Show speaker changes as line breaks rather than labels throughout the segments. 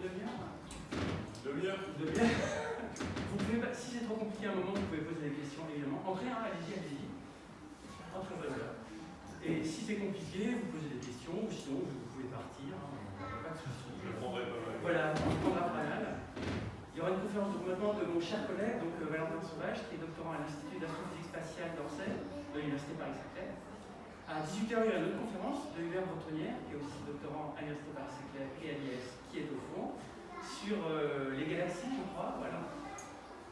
demi-heure.
Demi-heure.
Vous pouvez, si c'est trop compliqué à un moment, vous pouvez poser des questions, évidemment. Entrez, hein, allez-y. Entrez, voilà. Et si c'est compliqué, vous posez des questions, ou sinon, vous pouvez partir. Pas de souci.
Je prendrai pas mal.
Voilà, on prendra pas mal. Il y aura une conférence maintenant de mon cher collègue, donc Valentin Sauvage, qui est doctorant à l'Institut d'astrophysique spatiale d'Orsay, de l'Université Paris-Saclay. À 18h, il y aura une autre conférence de Hubert Bretonnière, qui est aussi doctorant à l'Université Paris-Saclay et à l'IS, qui est au fond, sur les galaxies, je crois, voilà.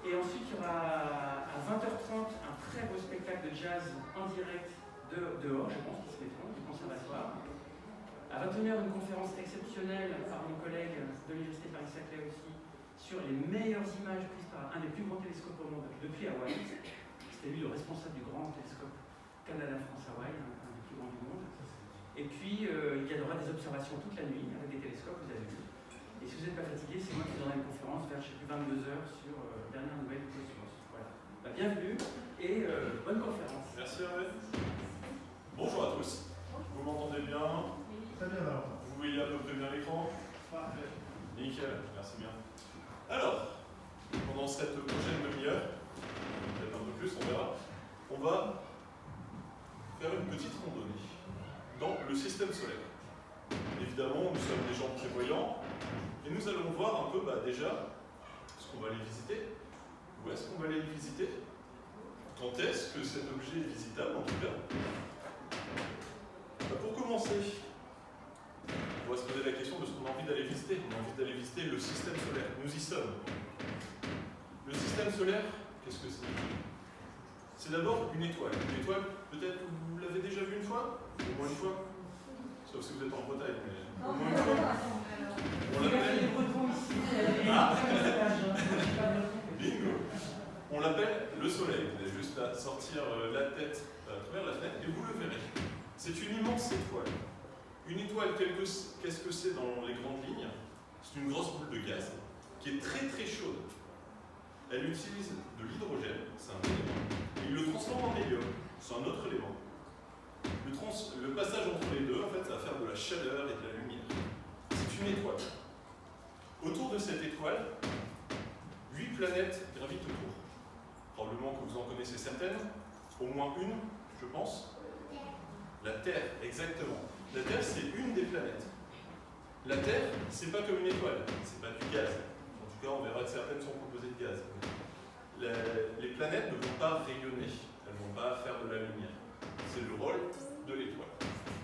Et ensuite, il y aura à 20h30 un très beau spectacle de jazz en direct dehors, je pense, qui se mettront, du conservatoire. À 21h, une conférence exceptionnelle par mon collègue de l'Université Paris-Saclay aussi, sur les meilleures images prises par un des plus grands télescopes au monde depuis Hawaï. C'était lui le responsable du grand télescope Canada-France-Hawaï, un des plus grands du monde. Et puis, il y aura des observations toute la nuit avec des télescopes, vous avez vu. Et si vous n'êtes pas fatigué, c'est moi qui donnerai une conférence vers, je ne sais plus, 22h sur dernière nouvelle du cosmos. Voilà. Bah, bienvenue et bonne conférence.
Merci Hervé. Bonjour à tous. Vous m'entendez bien?
Très bien alors.
Vous voyez à peu près bien l'écran?
Parfait.
Nickel, merci bien. Alors, pendant cette prochaine demi-heure, peut-être un peu plus, on verra, on va faire une petite randonnée dans le système solaire. Évidemment, nous sommes des gens prévoyants et nous allons voir un peu déjà ce qu'on va aller visiter. Où est-ce qu'on va aller le visiter? Quand est-ce que cet objet est visitable en tout cas? Pour commencer, on va se poser la question de ce qu'on a envie d'aller visiter. On a envie d'aller visiter le système solaire. Nous y sommes. Le système solaire, qu'est-ce que c'est? C'est d'abord une étoile. Une étoile, peut-être vous l'avez déjà vue une fois? Au moins une fois? Sauf si vous êtes en Bretagne, mais au moins une fois. On l'appelle... Bingo! On l'appelle le soleil. Vous avez juste à sortir la tête à travers la fenêtre et vous le verrez. C'est une immense étoile. Une étoile, qu'est-ce que c'est dans les grandes lignes? C'est une grosse boule de gaz qui est très très chaude. Elle utilise de l'hydrogène, c'est un élément. Il le transforme en hélium, c'est un autre élément. Le passage entre les deux, en fait, ça va faire de la chaleur et de la lumière. C'est une étoile. Autour de cette étoile, 8 planètes gravitent autour. Probablement que vous en connaissez certaines, au moins une, je pense. La Terre, exactement. La Terre, c'est une des planètes. La Terre, c'est pas comme une étoile, c'est pas du gaz. En tout cas, on verra que certaines sont composées de gaz. Les planètes ne vont pas rayonner, elles ne vont pas faire de la lumière. C'est le rôle de l'étoile.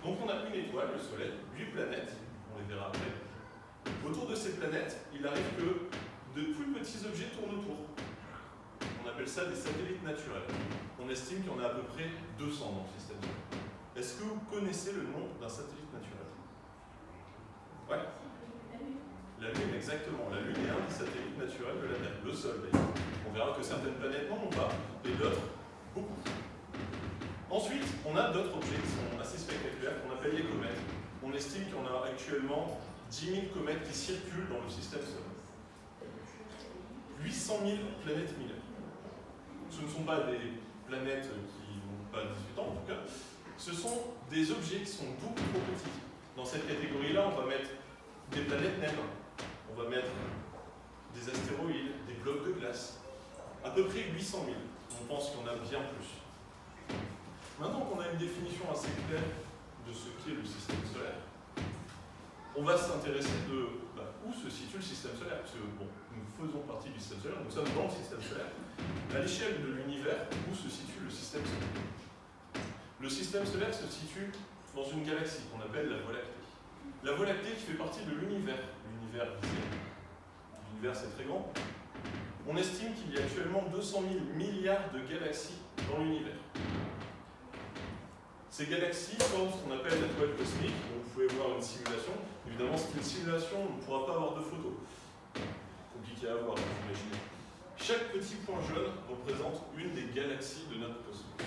Donc on a une étoile, le Soleil, 8 planètes, on les verra après. Autour de ces planètes, il arrive que de plus petits objets tournent autour. On appelle ça des satellites naturels. On estime qu'il y en a à peu près 200 dans le système solaire. Est-ce que vous connaissez le nom d'un satellite naturel? Ouais. La Lune, exactement. La Lune est un des satellites naturels de la Terre, le seul d'ailleurs. On verra que certaines planètes n'en ont pas, et d'autres, beaucoup. Ensuite, on a d'autres objets qui sont assez spectaculaires, qu'on appelle les comètes. On estime qu'il y en a actuellement 10 000 comètes qui circulent dans le système solaire. 800 000 planètes mineures. Ce ne sont pas des planètes qui n'ont pas 18 ans en tout cas, ce sont des objets qui sont beaucoup trop petits. Dans cette catégorie-là, on va mettre des planètes naines, on va mettre des astéroïdes, des blocs de glace. À peu près 800 000. On pense qu'il y en a bien plus. Maintenant qu'on a une définition assez claire de ce qu'est le système solaire, on va s'intéresser de où se situe le système solaire. Parce que bon, nous faisons partie du système solaire, nous sommes dans le système solaire. À l'échelle de l'univers, où se situe le système solaire? Le système solaire se situe dans une galaxie qu'on appelle la Voie lactée. La Voie lactée qui fait partie de l'univers visé. L'univers c'est très grand. On estime qu'il y a actuellement 200 000 milliards de galaxies dans l'univers. Ces galaxies forment ce qu'on appelle la toile cosmique. Donc vous pouvez voir une simulation. Évidemment, c'est une simulation, on ne pourra pas avoir de photos. Compliqué à voir, vous imaginez. Chaque petit point jaune représente une des galaxies de notre cosmos.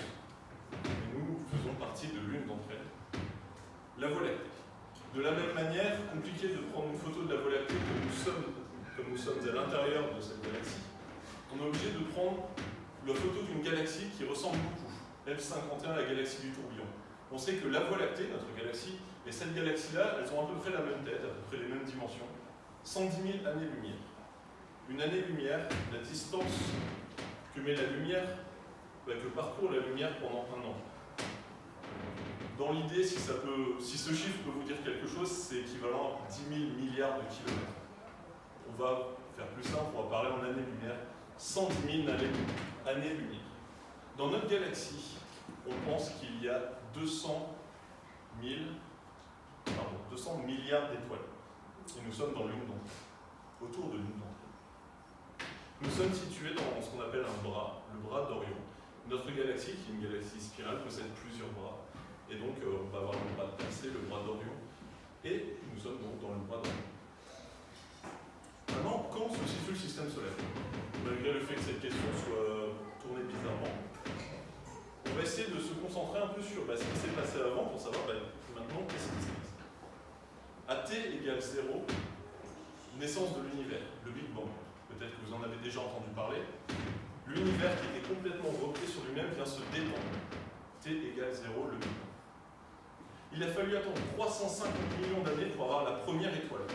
Et nous faisons partie de l'une d'entre elles, la Voie lactée. De la même manière, compliqué de prendre une photo de la Voie lactée comme nous sommes à l'intérieur de cette galaxie. On est obligé de prendre la photo d'une galaxie qui ressemble beaucoup. F51, la galaxie du tourbillon. On sait que la Voie lactée, notre galaxie, et cette galaxie-là, elles ont à peu près la même tête, à peu près les mêmes dimensions. 110 000 années-lumière. Une année-lumière, la distance que met la lumière, que parcourt la lumière pendant un an. Dans l'idée, si ce chiffre peut vous dire quelque chose, c'est équivalent à 10 000 milliards de kilomètres. On va faire plus simple, on va parler en années-lumière, 110 000 années-lumière. Dans notre galaxie, on pense qu'il y a 200 milliards d'étoiles. Et nous sommes dans l'une d'entre elles, autour de l'une d'entre elles. Nous sommes situés dans ce qu'on appelle un bras, le bras d'Orion. Notre galaxie, qui est une galaxie spirale, possède plusieurs bras. Et donc, on va avoir le bras de Persée, le bras d'Orion. Et nous sommes donc dans le bras d'Orion. Maintenant, quand se situe le système solaire? Malgré le fait que cette question soit tournée bizarrement, on va essayer de se concentrer un peu sur ce qui s'est passé avant pour savoir maintenant qu'est-ce qui se passe. À t égale 0, naissance de l'univers, le Big Bang. Peut-être que vous en avez déjà entendu parler. L'univers qui était complètement repris sur lui-même vient se détendre. T égale 0, le Big Bang. Il a fallu attendre 350 millions d'années pour avoir la première étoile.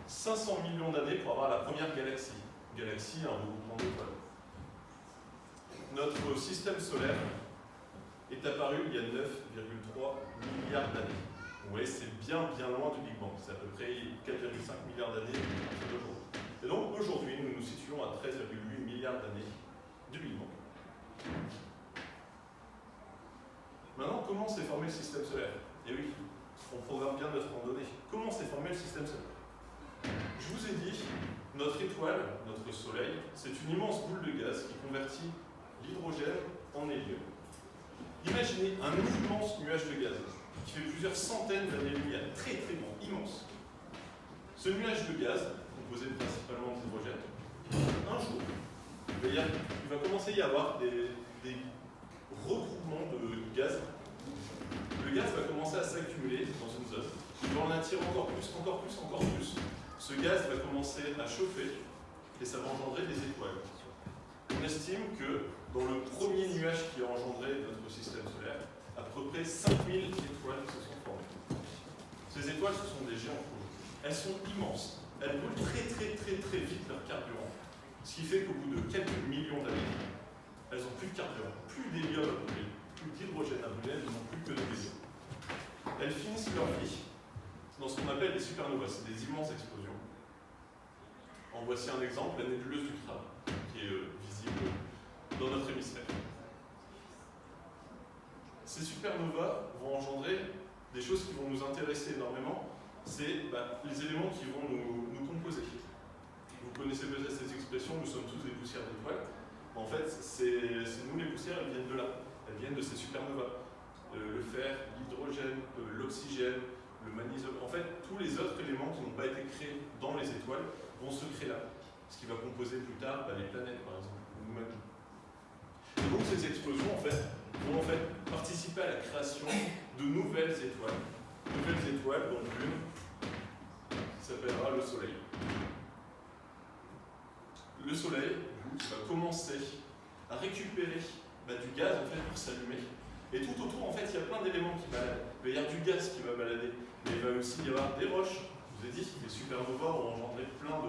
500 millions d'années pour avoir la première galaxie. Galaxie, un regroupement d'étoiles. Notre système solaire est apparu il y a 9,3 milliards d'années. Vous voyez, c'est bien loin du Big Bang. C'est à peu près 4,5 milliards d'années d'aujourd'hui. Et donc aujourd'hui, nous nous situons à 13,8 milliards d'années du Big Bang. Maintenant, comment s'est formé le système solaire? Eh oui, on programme bien notre randonnée. Comment s'est formé le système solaire? Je vous ai dit, notre étoile, notre soleil, c'est une immense boule de gaz qui convertit l'hydrogène en hélium. Imaginez un immense nuage de gaz qui fait plusieurs centaines d'années-lumière, très grand, immense. Ce nuage de gaz, composé principalement d'hydrogène, un jour, il va commencer à y avoir des regroupements de gaz. Le gaz va commencer à s'accumuler dans une zone. Il va en attirer encore plus. Ce gaz va commencer à chauffer et ça va engendrer des étoiles. On estime que dans le premier nuage qui a engendré notre système solaire, à peu près 5000 étoiles se sont formées. Ces étoiles, ce sont des géants rouges. Elles sont immenses. Elles brûlent très vite leur carburant. Ce qui fait qu'au bout de quelques millions d'années, elles n'ont plus de carburant, plus d'hélium à brûler, plus d'hydrogène à brûler, elles n'ont plus que de l'hélium. Elles finissent leur vie dans ce qu'on appelle des supernovas, c'est des immenses explosions. En voici un exemple, la nébuleuse du Crâne, qui est visible dans notre hémisphère. Ces supernovas vont engendrer des choses qui vont nous intéresser énormément, c'est les éléments qui vont nous composer. Vous connaissez peut-être cette expression, nous sommes tous des poussières d'étoiles. En fait, c'est nous les poussières, elles viennent de là. Elles viennent de ces supernovas. Le fer, l'hydrogène, l'oxygène, le magnésium. En fait, tous les autres éléments qui n'ont pas été créés dans les étoiles vont se créer là. Ce qui va composer plus tard les planètes, par exemple, ou nous-mêmes. Et donc ces explosions, vont participer à la création de nouvelles étoiles. Nouvelles étoiles, dont l'une s'appellera le Soleil. Le Soleil va commencer à récupérer du gaz pour s'allumer. Et tout autour, il y a plein d'éléments qui baladent. Il va y avoir du gaz qui va balader, mais il va aussi y avoir des roches. Je vous ai dit, les supernovas ont engendré plein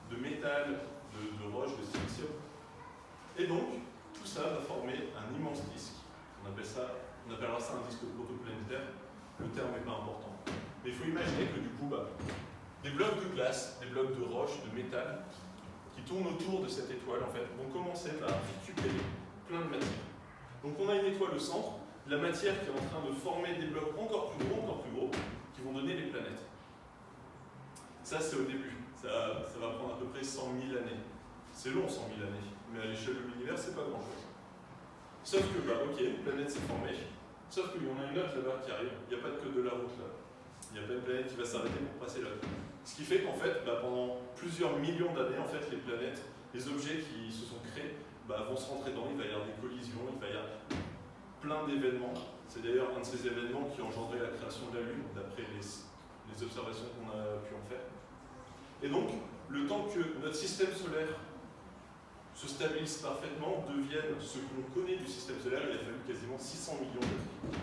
de métal, de roches, de silicium. Et donc, tout ça va former un immense disque. On appellera ça un disque protoplanétaire. Le terme n'est pas important. Mais il faut imaginer que du coup, des blocs de glace, des blocs de roches, de métal, qui tournent autour de cette étoile, vont commencer à récupérer plein de matière. Donc on a une étoile au centre, la matière qui est en train de former des blocs encore plus gros, qui vont donner les planètes. Ça, c'est au début. Ça va prendre à peu près 100 000 années. C'est long, 100 000 années, mais à l'échelle de l'univers, c'est pas grand-chose. Sauf que, ok, une planète s'est formée, sauf qu'il y en a une autre là-bas qui arrive. Il n'y a pas que de la route là. Il n'y a pas une planète qui va s'arrêter pour passer là. Ce qui fait qu'en pendant plusieurs millions d'années, les planètes, les objets qui se sont créés, vont se rentrer dedans. Il va y avoir des collisions, il va y avoir plein d'événements. C'est d'ailleurs un de ces événements qui a engendré la création de la Lune, d'après les observations qu'on a pu en faire. Et donc, le temps que notre système solaire se stabilise parfaitement, devienne ce qu'on connaît du système solaire, il a fallu quasiment 600 millions d'années.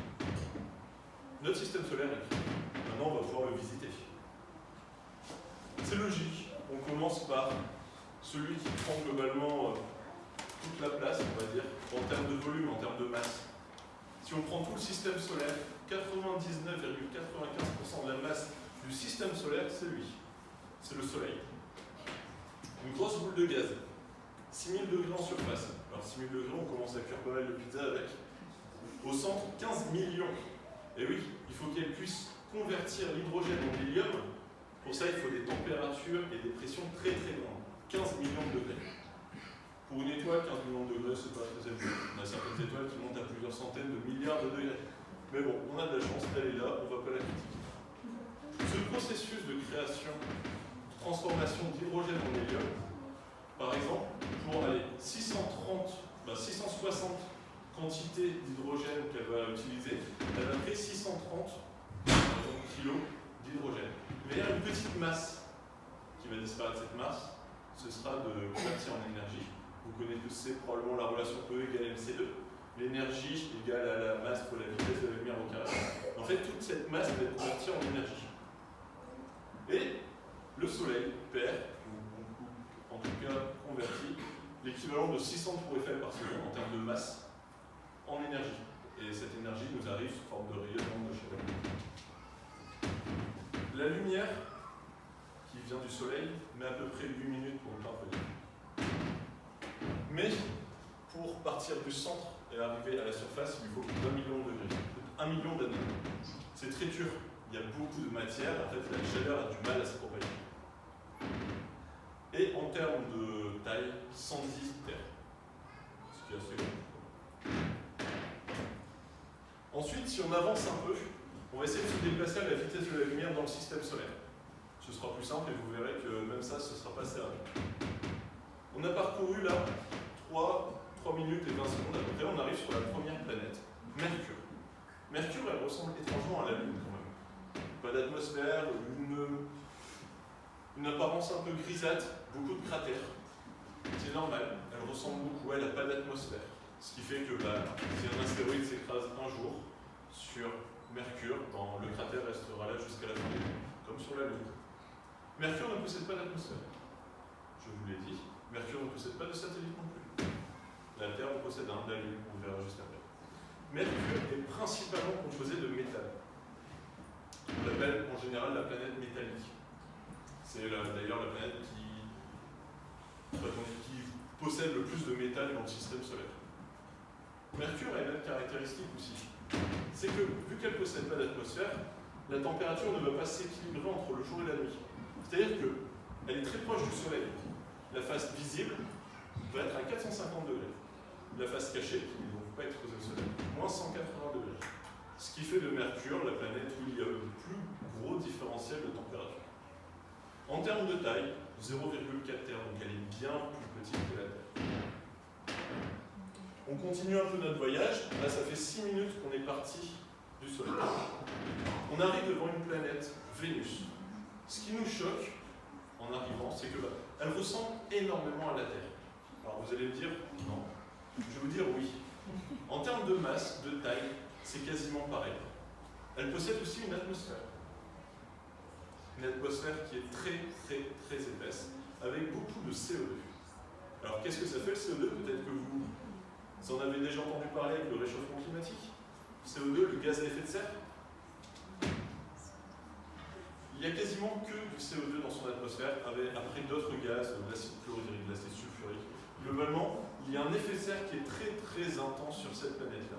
Notre système solaire est créé. Maintenant, on va pouvoir le visiter. C'est logique, on commence par celui qui prend globalement toute la place, on va dire, en termes de volume, en termes de masse. Si on prend tout le système solaire, 99,95% de la masse du système solaire, c'est lui. C'est le Soleil. Une grosse boule de gaz. 6000 degrés en surface. Alors 6000 degrés, on commence à cuire pas mal de pizza avec. Au centre, 15 millions. Et oui, il faut qu'elle puisse convertir l'hydrogène en hélium. Pour ça, il faut des températures et des pressions très très grandes. 15 millions de degrés. Pour une étoile, 15 millions de degrés, c'est pas très élevé. On a certaines étoiles qui montent à plusieurs centaines de milliards de degrés. Mais bon, on a de la chance, elle est là, on ne va pas la critiquer. Ce processus de création, de transformation d'hydrogène en hélium, par exemple, pour aller 660 quantités d'hydrogène qu'elle va utiliser, elle va créer 630 kg d'hydrogène. Il va y avoir une petite masse qui va disparaître. Cette masse, ce sera de convertir en énergie. Vous connaissez probablement la relation E égale MC2. L'énergie égale à la masse fois la vitesse de la lumière au carré. En fait, toute cette masse va être convertie en énergie. Et le Soleil perd, ou en tout cas convertit, l'équivalent de 600 tours Eiffel par seconde en termes de masse en énergie. Et cette énergie nous arrive sous forme de rayonnement de chaleur. La lumière qui vient du Soleil met à peu près 8 minutes pour le parvenir. Mais pour partir du centre et arriver à la surface, il faut 1 million de degrés, 1 million d'années. C'est très dur, il y a beaucoup de matière, en fait la chaleur a du mal à se propager. Et en termes de taille, 110 terres, ce qui est assez grand. Ensuite, si on avance un peu, on va essayer de se déplacer à la vitesse de la lumière dans le système solaire. Ce sera plus simple et vous verrez que même ça, ce ne sera pas assez rapide. On a parcouru là 3 minutes et 20 secondes à peu près, on arrive sur la première planète, Mercure. Mercure, elle ressemble étrangement à la Lune quand même. Pas d'atmosphère, une apparence un peu grisâtre, beaucoup de cratères. C'est normal, elle ressemble beaucoup, elle n'a pas d'atmosphère. Ce qui fait que si un astéroïde s'écrase un jour sur Mercure, le cratère restera là jusqu'à la fin des temps, comme sur la Lune. Mercure ne possède pas d'atmosphère. Je vous l'ai dit, Mercure ne possède pas de satellite non plus. La Terre en possède un, la Lune, on verra juste après. Mercure est principalement composé de métal. On l'appelle en général la planète métallique. C'est d'ailleurs la planète qui possède le plus de métal dans le système solaire. Mercure a une autre caractéristique aussi. C'est que, vu qu'elle ne possède pas d'atmosphère, la température ne va pas s'équilibrer entre le jour et la nuit. C'est-à-dire qu'elle est très proche du Soleil. La face visible va être à 450 degrés. La face cachée, qui ne va pas être exposée au Soleil, moins 180 degrés. Ce qui fait de Mercure la planète où il y a le plus gros différentiel de température. En termes de taille, 0,4 Terre, donc elle est bien plus petite que la Terre. On continue un peu notre voyage. Là, ça fait 6 minutes qu'on est parti du Soleil. On arrive devant une planète, Vénus. Ce qui nous choque en arrivant, c'est que elle ressemble énormément à la Terre. Alors vous allez me dire, non. Je vais vous dire oui. En termes de masse, de taille, c'est quasiment pareil. Elle possède aussi une atmosphère. Une atmosphère qui est très très épaisse, avec beaucoup de CO2. Alors qu'est-ce que ça fait le CO2? Peut-être que vous en avez déjà entendu parler avec le réchauffement climatique. CO2, le gaz à effet de serre. Il n'y a quasiment que du CO2 dans son atmosphère, après d'autres gaz, de l'acide chlorhydrique, de l'acide sulfurique. Globalement, il y a un effet de serre qui est très intense sur cette planète-là,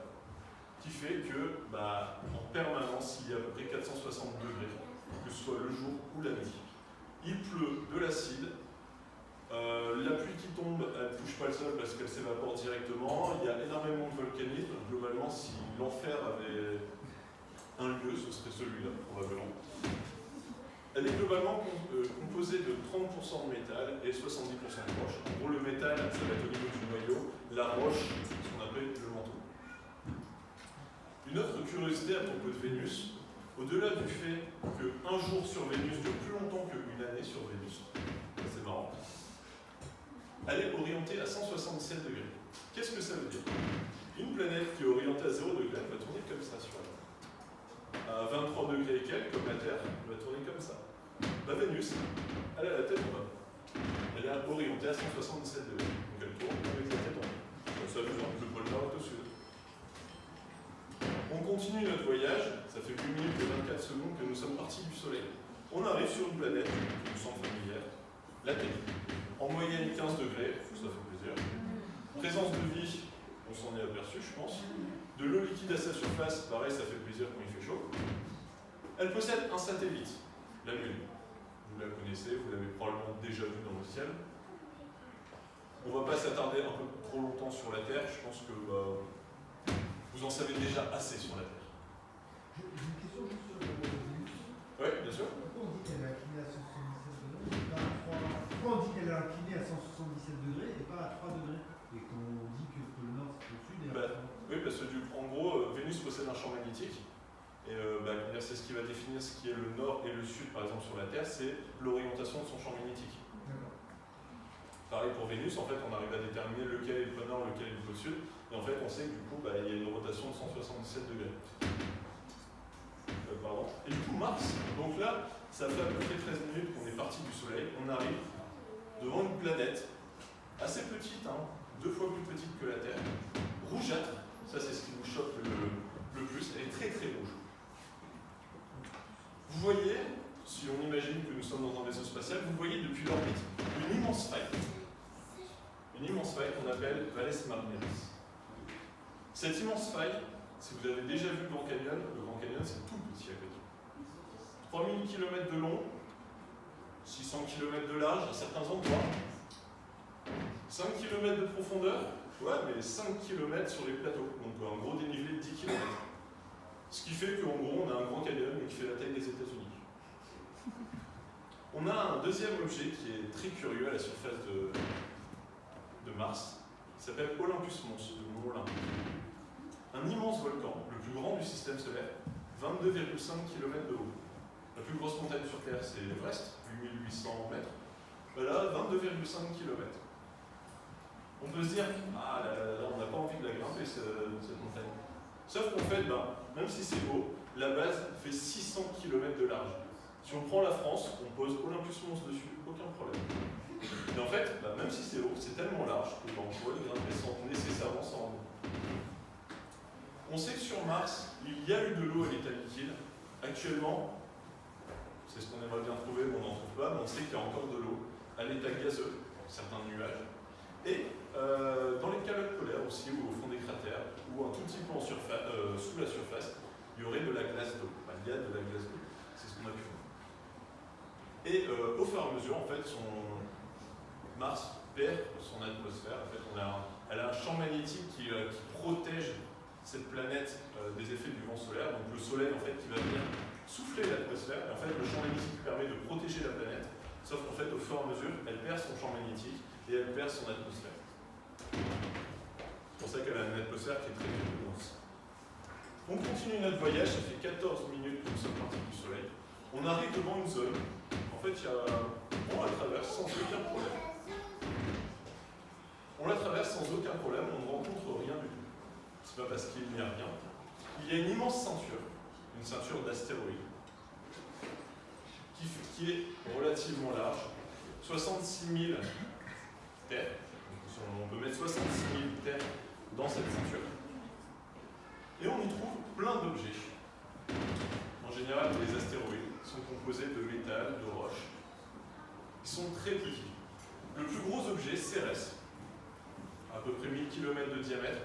qui fait que, en permanence, il y a à peu près 460 degrés, que ce soit le jour ou la nuit. Il pleut de l'acide, la pluie qui tombe, elle ne touche pas le sol parce qu'elle s'évapore directement, il y a énormément de volcanisme. Globalement, si l'enfer avait un lieu, ce serait celui-là, probablement. Elle est globalement composée de 30% de métal et 70% de roche. En gros, le métal, ça va être au niveau du noyau, la roche, ce qu'on appelle le manteau. Une autre curiosité à propos de Vénus, au-delà du fait qu'un jour sur Vénus dure plus longtemps qu'une année sur Vénus, c'est marrant, elle est orientée à 167 degrés. Qu'est-ce que ça veut dire? Une planète qui est orientée à 0 degré, elle va tourner comme ça sur elle. À 23 degrés et quelques, comme la Terre, elle va tourner comme ça. Vénus, elle a la tête en bas. Elle est orientée à 177 degrés. Donc elle tourne avec la tête en bas. Ça veut dire que le pôle nord est au sud. On continue notre voyage, ça fait 8 minutes et 24 secondes que nous sommes partis du Soleil. On arrive sur une planète qui nous semble familière, la Terre. En moyenne 15 degrés, ça fait plaisir. Présence de vie, on s'en est aperçu, je pense. De l'eau liquide à sa surface, pareil, ça fait plaisir quand il fait chaud. Elle possède un satellite, la Lune. Vous la connaissez, vous l'avez probablement déjà vue dans le ciel. On ne va pas s'attarder un peu trop longtemps sur la Terre, je pense que vous en savez déjà assez sur la Terre.
J'ai une question juste sur Vénus.
Oui, bien sûr.
Pourquoi on dit qu'elle est inclinée à 177 degrés et pas à 3 Pourquoi on dit qu'elle est inclinée à 177 degrés et pas à 3 degrés? Et qu'on dit que le pôle nord c'est au sud et à 3.
Oui, parce que en gros, Vénus possède un champ magnétique. Et c'est ce qui va définir ce qui est le nord et le sud, par exemple, sur la Terre, c'est l'orientation de son champ magnétique. Pareil pour Vénus, en fait, on arrive à déterminer lequel est le pôle nord, lequel est le pôle sud. Et en fait, on sait que du coup, il y a une rotation de 177 degrés. Pardon. Et du coup, Mars, donc là, ça fait à peu près 13 minutes qu'on est parti du Soleil. On arrive devant une planète assez petite, 2 fois plus petite que la Terre, rougeâtre. Ça, c'est ce qui vous choque le plus. Elle est très très rouge. Vous voyez, si on imagine que nous sommes dans un vaisseau spatial, vous voyez depuis l'orbite une immense faille. Une immense faille qu'on appelle Valles Marineris. Cette immense faille, si vous avez déjà vu le Grand Canyon c'est tout petit à côté. 3000 km de long, 600 km de large à certains endroits, 5 km de profondeur, ouais, mais 5 km sur les plateaux, donc un gros dénivelé de 10 km. Ce qui fait qu'en gros, on a un Grand Canyon mais qui fait la taille des États-Unis. On a un deuxième objet qui est très curieux à la surface de Mars, qui s'appelle Olympus Mons, le mont Olympe. Un immense volcan, le plus grand du système solaire, 22,5 km de haut. La plus grosse montagne sur Terre, c'est l'Everest, 8800 mètres. Là, 22,5 km. On peut se dire, ah là là là, on n'a pas envie de la grimper cette montagne. Sauf qu'en fait, même si c'est haut, la base fait 600 km de large. Si on prend la France, on pose Olympus Mons dessus, aucun problème. Mais en fait, même si c'est haut, c'est tellement large que on pourrait grimper nécessairement sans rendre. On sait que sur Mars, il y a eu de l'eau à l'état liquide. Actuellement, c'est ce qu'on aimerait bien trouver, mais on n'en trouve pas, mais on sait qu'il y a encore de l'eau à l'état gazeux, certains nuages. Et dans les calottes polaires aussi, ou au fond des cratères, ou un tout petit peu sous la surface, il y aurait de la glace d'eau. Il y a de la glace d'eau. C'est ce qu'on a pu voir. Et au fur et à mesure, en fait, Mars perd son atmosphère. En fait, elle a un champ magnétique qui protège cette planète des effets du vent solaire. Donc le soleil, en fait, qui va venir souffler l'atmosphère. Et en fait, le champ magnétique permet de protéger la planète. Sauf qu'en fait, au fur et à mesure, elle perd son champ magnétique et elle perd son atmosphère. C'est pour ça qu'elle a une atmosphère qui est très dense. On continue notre voyage, ça fait 14 minutes que nous sommes partis du Soleil. On arrive devant une zone. En fait, on la traverse sans aucun problème. On la traverse sans aucun problème, on ne rencontre rien du tout. C'est pas parce qu'il n'y a rien. Il y a une immense ceinture, une ceinture d'astéroïdes, qui est relativement large, 66 000 terres. On peut mettre 66 000 terres dans cette ceinture. Et on y trouve plein d'objets. En général, les astéroïdes sont composés de métal, de roches. Ils sont très petits. Le plus gros objet, Cérès, à peu près 1000 km de diamètre,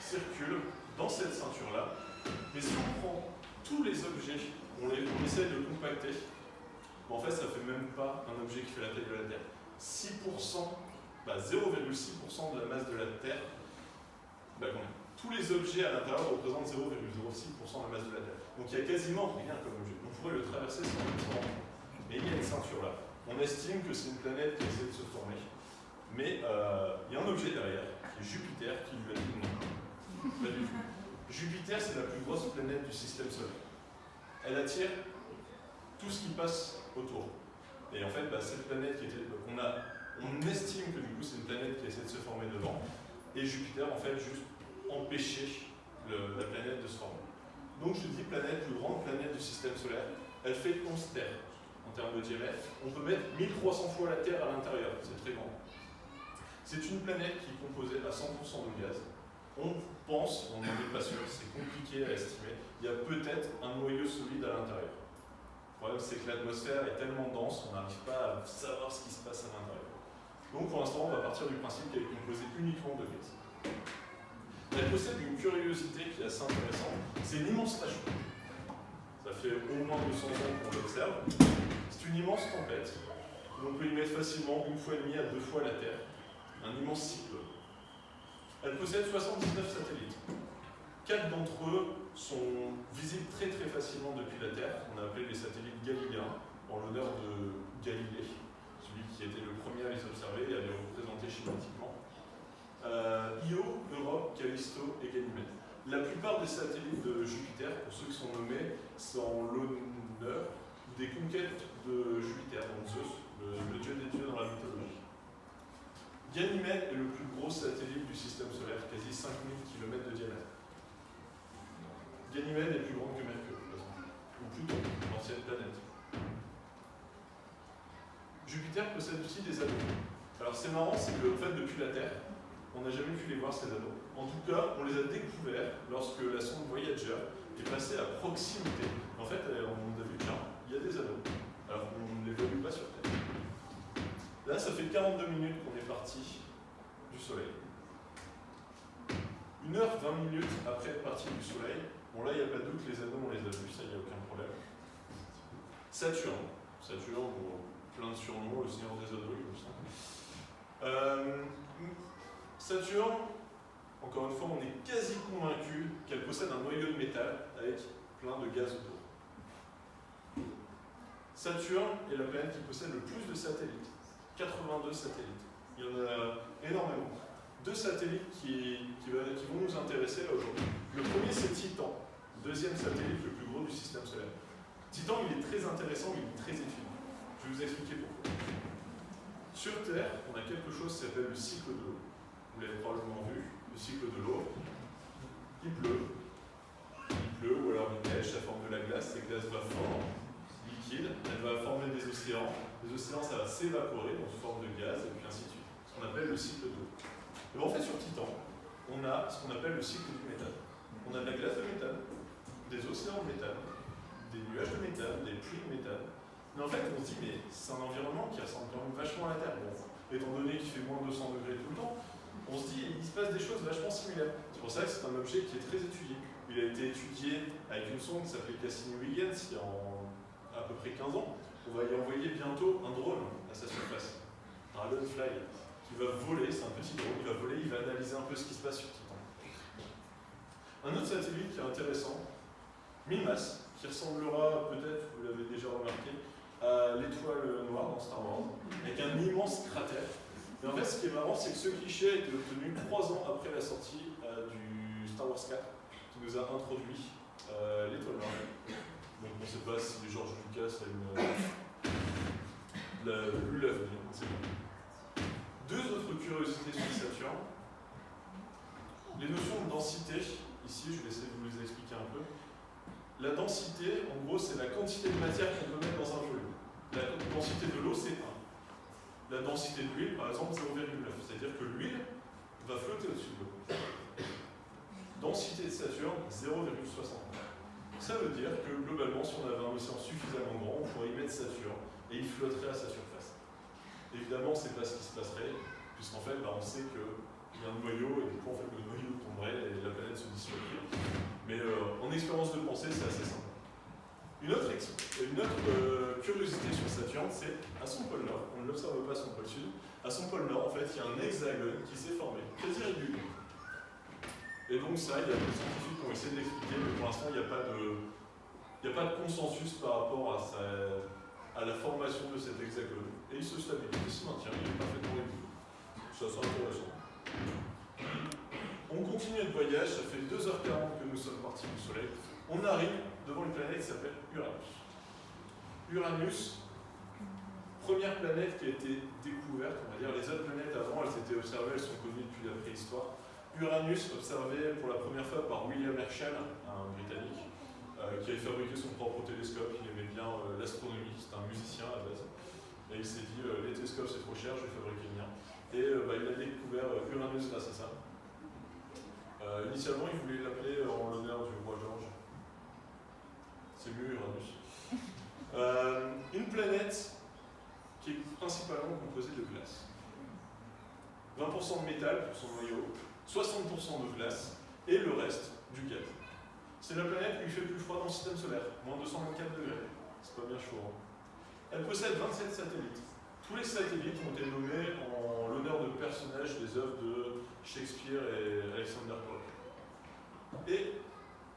circule dans cette ceinture-là. Mais si on prend tous les objets, on essaie de compacter, en fait, ça ne fait même pas un objet qui fait la taille de la Terre. 0,6% de la masse de la Terre, tous les objets à l'intérieur représentent 0,06% de la masse de la Terre. Donc il n'y a quasiment rien comme objet. On pourrait le traverser sans le. Mais il y a une ceinture là. On estime que c'est une planète qui essaie de se former. Mais il y a un objet derrière, qui est Jupiter, qui lui a dit non. Pas du tout. Jupiter, c'est la plus grosse planète du système solaire. Elle attire tout ce qui passe autour. Et en fait, cette planète qui était. On estime que du coup, c'est une planète qui essaie de se former devant. Et Jupiter, en fait, juste empêcher la planète de se former. Donc je dis planète, plus grande planète du système solaire, elle fait 11 terres. en termes de diamètre, on peut mettre 1300 fois la Terre à l'intérieur, c'est très grand. C'est une planète qui est composée à 100% de gaz. On pense, on n'en est pas sûr, c'est compliqué à estimer, il y a peut-être un noyau solide à l'intérieur. Le problème, c'est que l'atmosphère est tellement dense, on n'arrive pas à savoir ce qui se passe à l'intérieur. Donc pour l'instant, on va partir du principe qu'elle est composée uniquement de gaz. Elle possède une curiosité qui est assez intéressante, c'est une immense tache rouge. Ça fait au moins 200 ans qu'on l'observe. C'est une immense tempête, où on peut y mettre facilement 1,5 fois à 2 fois la Terre. Un immense cyclone. Elle possède 79 satellites. 4 d'entre eux sont visibles très très facilement depuis la Terre. On a appelé les satellites galiléens, en l'honneur de Galilée, celui qui était le premier à les observer et à les représenter schématiquement. Io, Europe, Callisto et Ganymède. La plupart des satellites de Jupiter, pour ceux qui sont nommés, sont en l'honneur des conquêtes de Jupiter, donc Zeus, le dieu des dieux dans la mythologie. Ganymède est le plus gros satellite du système solaire, quasi 5000 km de diamètre. Ganymède est plus grande que Mercure, par exemple, ou Pluton, l'ancienne planète. Jupiter possède aussi des anneaux. Alors c'est marrant, c'est que en fait, depuis la Terre, on n'a jamais pu les voir, ces anneaux. En tout cas, on les a découverts lorsque la sonde Voyager est passée à proximité. En fait, on a vu qu'il y a des anneaux, alors qu'on ne les voit pas sur Terre. Là, ça fait 42 minutes qu'on est parti du Soleil. 1h20 après être parti du Soleil, bon là, il n'y a pas de doute, les anneaux, on les a vus, ça, il n'y a aucun problème. Saturne, bon, plein de surnoms, le Seigneur des Anneaux, comme ça. Saturne, encore une fois, on est quasi convaincu qu'elle possède un noyau de métal avec plein de gaz autour. Saturne est la planète qui possède le plus de satellites. 82 satellites. Il y en a énormément. 2 satellites qui vont nous intéresser là aujourd'hui. Le premier, c'est Titan, le deuxième satellite le plus gros du système solaire. Titan, il est très intéressant, mais il est très étudié. Je vais vous expliquer pourquoi. Sur Terre, on a quelque chose qui s'appelle le cycle de l'eau. Vous l'avez probablement vu, le cycle de l'eau. Il pleut, ou alors il neige, ça forme de la glace, cette glace va fondre, liquide, elle va former des océans. Les océans, ça va s'évaporer dans une forme de gaz, et puis ainsi de suite. Ce qu'on appelle le cycle d'eau. Et en fait, sur Titan, on a ce qu'on appelle le cycle du méthane. On a de la glace de méthane, des océans de méthane, des nuages de méthane, des pluies de méthane. Mais en fait, on se dit, mais c'est un environnement qui ressemble quand même vachement à la Terre. Bon, étant donné qu'il fait moins 200 degrés tout le temps, on se dit, il se passe des choses vachement similaires. C'est pour ça que c'est un objet qui est très étudié. Il a été étudié avec une sonde qui s'appelait Cassini-Huygens il y a à peu près 15 ans. On va y envoyer bientôt un drone à sa surface, un Dragonfly, qui va voler, c'est un petit drone, il va voler, il va analyser un peu ce qui se passe sur Titan. Un autre satellite qui est intéressant, Mimas, qui ressemblera peut-être, vous l'avez déjà remarqué, à l'étoile noire dans Star Wars, avec un immense cratère. Et en fait, ce qui est marrant, c'est que ce cliché a été obtenu 3 ans après la sortie du Star Wars 4, qui nous a introduit l'étoile noire. Donc on ne sait pas si George Lucas a lu l'avenir, on ne sait pas. 2 autres curiosités sur Saturne. Les notions de densité, ici je vais essayer de vous les expliquer un peu. La densité, en gros, c'est la quantité de matière qu'on peut mettre dans un volume. La densité de l'eau, c'est 1. La densité de l'huile, par exemple, 0,9. C'est-à-dire que l'huile va flotter au-dessus de l'eau. Densité de Saturne, 0,60. Ça veut dire que, globalement, si on avait un océan suffisamment grand, on pourrait y mettre Saturne et il flotterait à sa surface. Évidemment, ce n'est pas ce qui se passerait, puisqu'en fait, on sait qu'il y a un noyau, et du coup, en fait, le noyau tomberait et la planète se dissoudrait. Mais en expérience de pensée, c'est assez simple. Une autre curiosité sur Saturne, c'est à son pôle nord, on ne l'observe pas à son pôle sud, à son pôle nord, en fait, il y a un hexagone qui s'est formé, quasi régulier. Et donc ça, il y a des scientifiques qui ont essayé d'expliquer, mais pour l'instant, il n'y a pas de consensus par rapport à la formation de cet hexagone. Et il se stabilise, il se maintient, il est parfaitement régulier. Ça, c'est intéressant. On continue notre voyage, ça fait 2h40 que nous sommes partis du Soleil. On arrive devant une planète qui s'appelle Uranus. Uranus, première planète qui a été découverte, on va dire. Les autres planètes avant, elles étaient observées, elles sont connues depuis la préhistoire. Uranus, observé pour la première fois par William Herschel, un Britannique, qui avait fabriqué son propre télescope. Il aimait bien l'astronomie, c'était un musicien à la base. Et il s'est dit, les télescopes c'est trop cher, je vais fabriquer le mien. Et il a découvert Uranus grâce à ça. Initialement, il voulait l'appeler en l'honneur du roi George. C'est mieux Uranus. Une planète qui est principalement composée de glace. 20% de métal pour son noyau, 60% de glace et le reste du gaz. C'est la planète où il fait le plus froid dans le système solaire, moins 224 degrés. C'est pas bien chaud. Hein. Elle possède 27 satellites. Tous les satellites ont été nommés en l'honneur de personnages des œuvres de Shakespeare et Alexander Pope. Et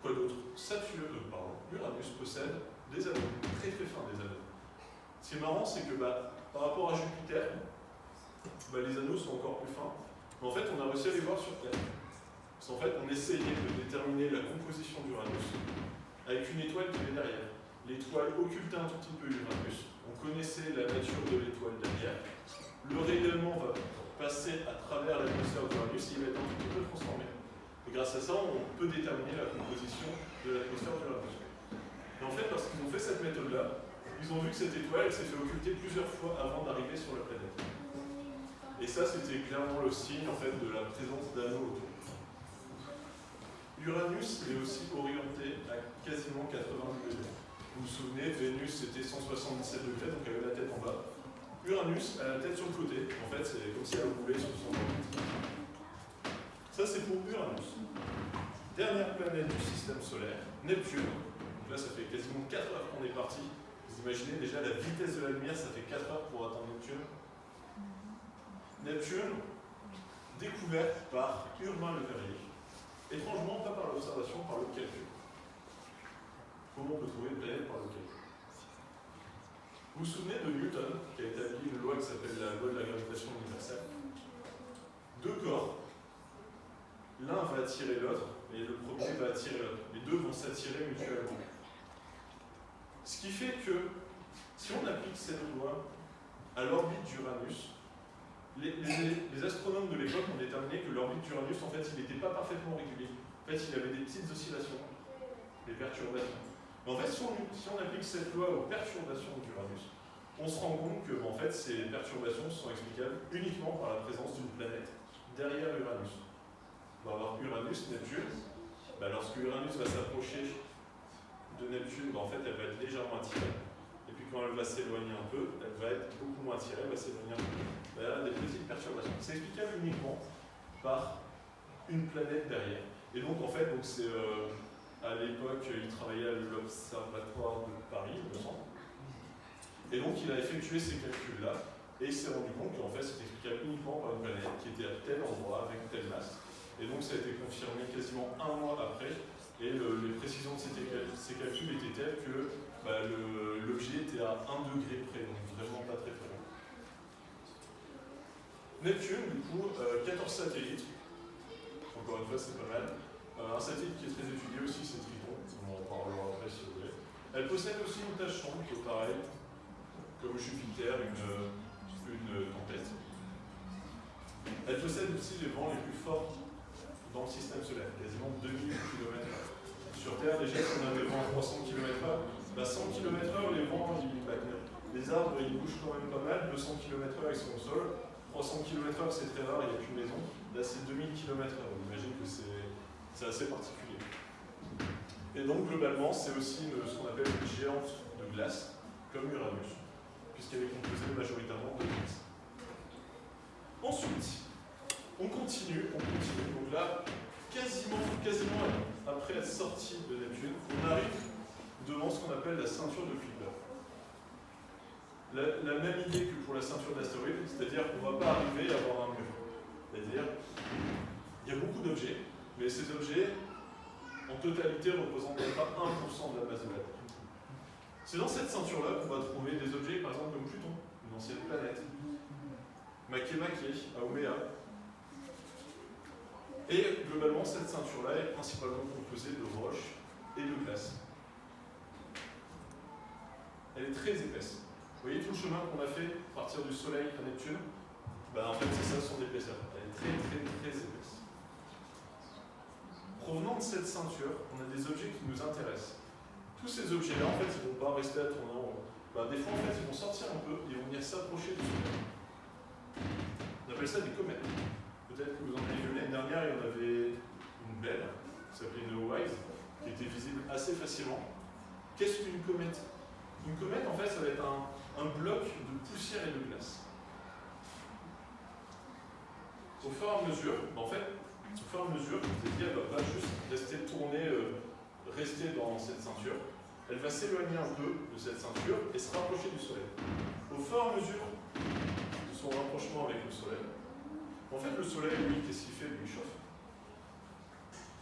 quoi d'autre? Uranus possède des anneaux, très très fins des anneaux. Ce qui est marrant, c'est que par rapport à Jupiter, les anneaux sont encore plus fins. Mais en fait, on a réussi à les voir sur Terre. Parce qu'en fait, on essayait de déterminer la composition d'Uranus avec une étoile qui est derrière. L'étoile occultait un tout petit peu Uranus. On connaissait la nature de l'étoile derrière. Le rayonnement va passer à travers l'atmosphère d'Uranus et il va être un tout petit peu transformé. Et grâce à ça, on peut déterminer la composition de l'atmosphère d'Uranus. Et en fait, lorsqu'ils ont fait cette méthode-là, ils ont vu que cette étoile s'est fait occulter plusieurs fois avant d'arriver sur la planète. Et ça, c'était clairement le signe en fait, de la présence d'anneaux autour. Uranus est aussi orienté à quasiment 80 degrés. Vous vous souvenez, Vénus c'était 177 degrés, donc elle avait la tête en bas. Uranus a la tête sur le côté. En fait, c'est comme si elle roulait sur son orbite. Ça, c'est pour Uranus. Dernière planète du système solaire, Neptune. Donc là, ça fait quasiment 4 heures qu'on est parti. Vous imaginez déjà la vitesse de la lumière, ça fait 4 heures pour atteindre Neptune. Neptune, découverte par Urbain Le Verrier. Étrangement, pas par l'observation, par le calcul. Comment on peut trouver une planète par le calcul? Vous vous souvenez de Newton, qui a établi une loi qui s'appelle la loi de la gravitation universelle? Deux corps. L'un va attirer l'autre, et le premier va attirer l'autre. Les deux vont s'attirer mutuellement. Ce qui fait que, si on applique cette loi à l'orbite d'Uranus, les astronomes de l'époque ont déterminé que l'orbite d'Uranus, en fait, il n'était pas parfaitement régulier. En fait, il avait des petites oscillations, des perturbations. Mais en fait, si on applique cette loi aux perturbations d'Uranus, on se rend compte que en fait, ces perturbations sont explicables uniquement par la présence d'une planète derrière Uranus. On va avoir Uranus, Neptune. Lorsque Uranus va s'approcher de Neptune, en fait, elle va être légèrement attirée. Et puis quand elle va s'éloigner un peu, elle va être beaucoup moins attirée, elle va s'éloigner un peu. Il y a des petites perturbations. C'est explicable uniquement par une planète derrière. Et donc, en fait, c'est à l'époque, il travaillait à l'Observatoire de Paris, il me semble. Et donc, il a effectué ces calculs-là, et il s'est rendu compte qu'en fait, c'était explicable uniquement par une planète qui était à tel endroit, avec telle masse. Et donc, ça a été confirmé quasiment un mois après. Et les précisions de ces calculs étaient telles que l'objet était à 1 degré près, donc vraiment pas très loin. Neptune, du coup, 14 satellites. Encore une fois, c'est pas mal. Un satellite qui est très étudié aussi, c'est Triton. On en parlera après si vous voulez. Elle possède aussi une tache sombre, qui est pareil, comme Jupiter, une tempête. Elle possède aussi les vents les plus forts dans le système solaire, quasiment 2000 km/h. Sur Terre, déjà, si on a des vents à 300 km/h, 100 km/h, les vents, les arbres, ils bougent quand même pas mal. 200 km/h, ils sont au sol. 300 km/h, c'est très rare, il n'y a plus de maison. Là, c'est 2000 km/h. On imagine que c'est assez particulier. Et donc, globalement, c'est aussi ce qu'on appelle une géante de glace, comme Uranus, puisqu'elle est composée majoritairement de glace. Ensuite, on continue. Donc là, quasiment après être sorti de Neptune, on arrive devant ce qu'on appelle la ceinture de Kuiper. La même idée que pour la ceinture d'astéroïdes, c'est-à-dire qu'on ne va pas arriver à avoir un mur. C'est-à-dire, il y a beaucoup d'objets, mais ces objets, en totalité, ne représentent même pas 1% de la masse de la Terre. C'est dans cette ceinture-là qu'on va trouver des objets, par exemple, comme Pluton, une ancienne planète, Makemake, Haumea. Et globalement, cette ceinture-là est principalement composée de roches et de glace. Elle est très épaisse. Vous voyez tout le chemin qu'on a fait à partir du Soleil à Neptune? En fait, c'est ça son épaisseur. Elle est très épaisse. Provenant de cette ceinture, on a des objets qui nous intéressent. tous ces objets-là, en fait, ils ne vont pas rester à tourner en rond. Des fois, en fait, ils vont sortir un peu et vont venir s'approcher du Soleil. On appelle ça des comètes. Peut-être que vous en avez vu l'année dernière, il y en avait une belle, qui s'appelait Neowise, qui était visible assez facilement. Qu'est-ce qu'une comète? Une comète, en fait, ça va être un bloc de poussière et de glace. Au fur et à mesure, elle ne va pas juste rester tournée, rester dans cette ceinture. Elle va s'éloigner un peu de cette ceinture et se rapprocher du Soleil. Au fur et à mesure de son rapprochement avec le Soleil, en fait, le Soleil, lui, qu'est-ce qu'il fait? Lui, il chauffe.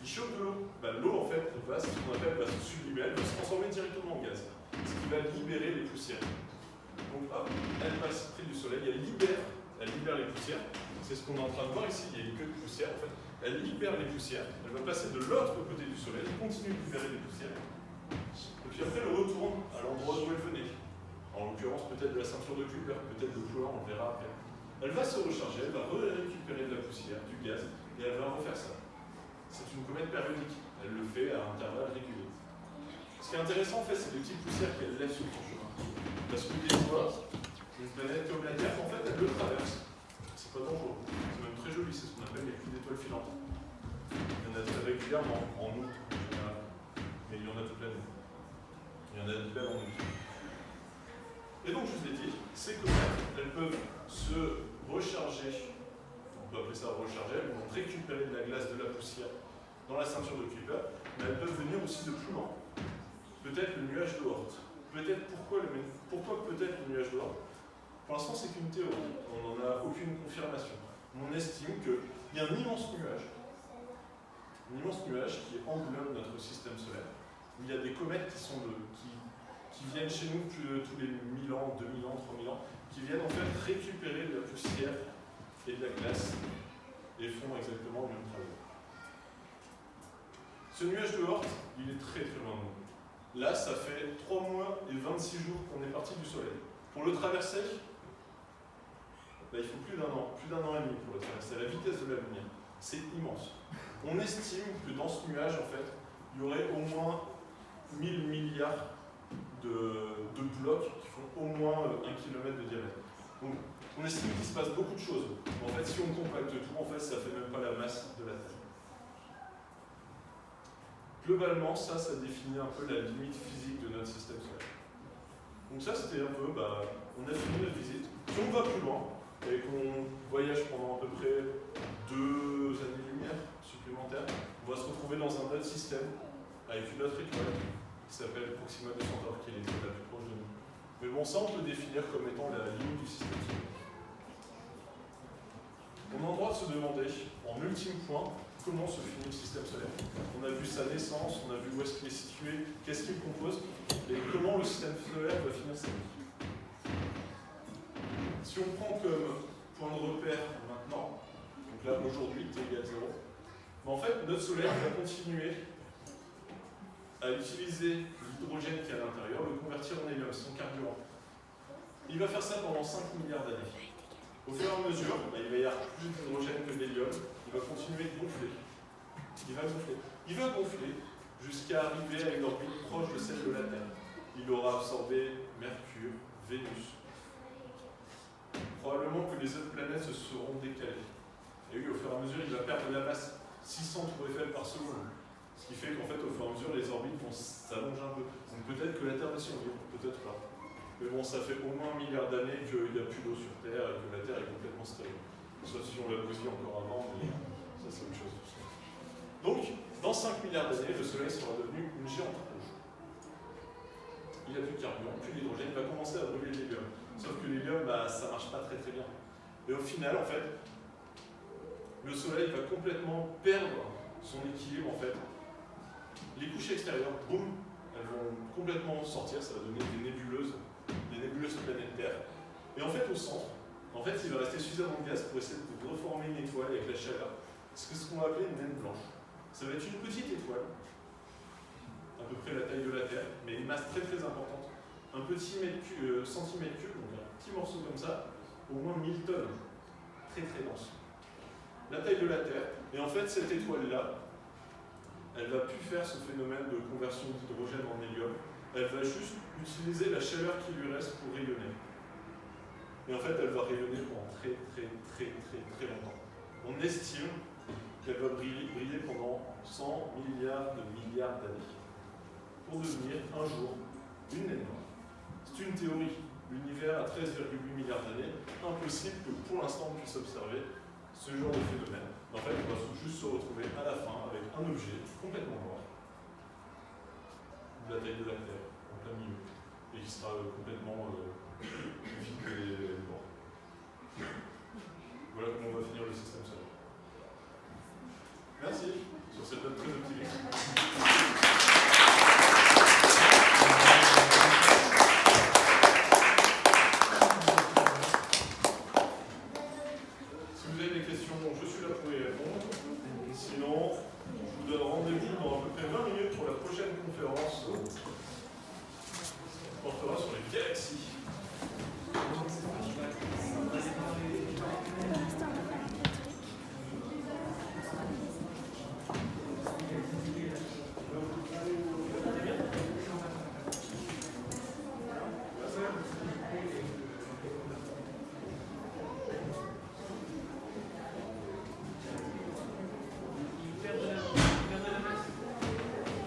Il chauffe de l'eau. L'eau, en fait, va se sublimer, elle va se transformer directement en gaz, ce qui va libérer les poussières. Donc, hop, elle passe près du Soleil, elle libère les poussières. C'est ce qu'on est en train de voir ici, il y a une queue de poussière, en fait. Elle libère les poussières, elle va passer de l'autre côté du Soleil, continue de libérer les poussières. Et puis après, elle retourne à l'endroit d'où elle venait. En l'occurrence, peut-être de la ceinture de Kuiper, peut-être de Fluor, on le verra après. Elle va se recharger, elle va récupérer de la poussière, du gaz, et elle va refaire ça. C'est une comète périodique, elle le fait à intervalles réguliers. Ce qui est intéressant, en fait, c'est les petites poussières qu'elle laisse sur son chemin. Parce que des fois, une planète comme la Terre, en fait, elle le traverse. C'est pas dangereux, c'est même très joli, c'est ce qu'on appelle les pluies d'étoiles filantes. Il y en a très régulièrement en août, en général, mais il y en a toute l'année. Il y en a de belles en août. Et donc, je vous ai dit, ces comètes, elles peuvent se recharger, on peut appeler ça recharger, elles vont récupérer de la glace, de la poussière dans la ceinture de Kuiper, mais elles peuvent venir aussi de plus loin. Peut-être le nuage de Oort. Peut-être pourquoi peut-être le nuage de Oort? Pour l'instant, c'est qu'une théorie, on n'en a aucune confirmation. On estime qu'il y a un immense nuage qui englobe notre système solaire, où il y a des comètes qui viennent chez nous tous les 1000 ans, 2000 ans, 3000 ans, qui viennent en fait récupérer de la poussière et de la glace et font exactement le même travail. Ce nuage de Oort, il est très très loin de nous. Là, ça fait 3 mois et 26 jours qu'on est parti du Soleil. Pour le traverser, il faut plus d'un an et demi pour le traverser, à la vitesse de la lumière. C'est immense. On estime que dans ce nuage, en fait, il y aurait au moins 1000 milliards de blocs qui font au moins 1 km de diamètre. Donc, on estime qu'il se passe beaucoup de choses. En fait, si on compacte tout, en fait, ça ne fait même pas la masse de la Terre. Globalement, ça définit un peu la limite physique de notre système solaire. Donc ça, c'était un peu, on a fini notre visite. Si on va plus loin, et qu'on voyage pendant à peu près 2 années-lumière supplémentaires, on va se retrouver dans un autre système, avec une autre étoile, qui s'appelle Proxima de Centaure, qui est l'étoile la plus proche de nous. Mais bon, ça, on peut définir comme étant la limite du système solaire. On a le droit de se demander, en ultime point, comment se finit le système solaire. On a vu sa naissance, on a vu où est-ce qu'il est situé, qu'est-ce qu'il compose, et comment le système solaire va finir sa vie. Si on prend comme point de repère maintenant, donc là aujourd'hui t égale 0, en fait notre Soleil va continuer à utiliser l'hydrogène qui est à l'intérieur, le convertir en hélium, son carburant. Il va faire ça pendant 5 milliards d'années. Au fur et à mesure, il va y avoir plus d'hydrogène que d'hélium, il va continuer de gonfler. Il va gonfler jusqu'à arriver à une orbite proche de celle de la Terre. Il aura absorbé Mercure, Vénus. Probablement que les autres planètes se seront décalées. Et oui, au fur et à mesure, il va perdre de la masse, 600 tours Eiffel par seconde. Ce qui fait qu'en fait, au fur et à mesure, les orbites vont s'allonger un peu. Donc peut-être que la Terre va survivre, peut-être pas. Mais bon, ça fait au moins 1 milliard d'années qu'il n'y a plus d'eau sur Terre et que la Terre est complètement stérile. Sauf si on l'a bousillé encore avant, mais ça c'est autre chose. Donc, dans 5 milliards d'années, le Soleil sera devenu une géante rouge. Il n'y a plus de carburant, plus d'hydrogène, il va commencer à brûler l'hélium. Sauf que l'hélium, ça ne marche pas très très bien. Et au final, en fait, le Soleil va complètement perdre son équilibre, en fait. Les couches extérieures, boum, elles vont complètement sortir, ça va donner des nébuleuses planétaires. Et en fait, au centre, il va rester suffisamment de gaz pour essayer de reformer une étoile avec la chaleur. C'est ce qu'on va appeler une naine blanche. Ça va être une petite étoile, à peu près la taille de la Terre, mais une masse très très importante. Un petit centimètre cube, donc un petit morceau comme ça, au moins 1000 tonnes. Très très dense. La taille de la Terre. Et en fait, cette étoile-là, elle va plus faire ce phénomène de conversion d'hydrogène en hélium, elle va juste utiliser la chaleur qui lui reste pour rayonner. Et en fait, elle va rayonner pendant très longtemps. On estime qu'elle va briller pendant 100 milliards d'années pour devenir un jour une naine noire. C'est une théorie. L'univers a 13,8 milliards d'années. Impossible que pour l'instant on puisse observer ce genre de phénomène. En fait, on va juste se retrouver à la fin avec un objet complètement noir, de la taille de la Terre, en plein milieu, et qui sera complètement vide et mort. Voilà comment on va finir le système solaire. Merci, sur cette note très optimiste.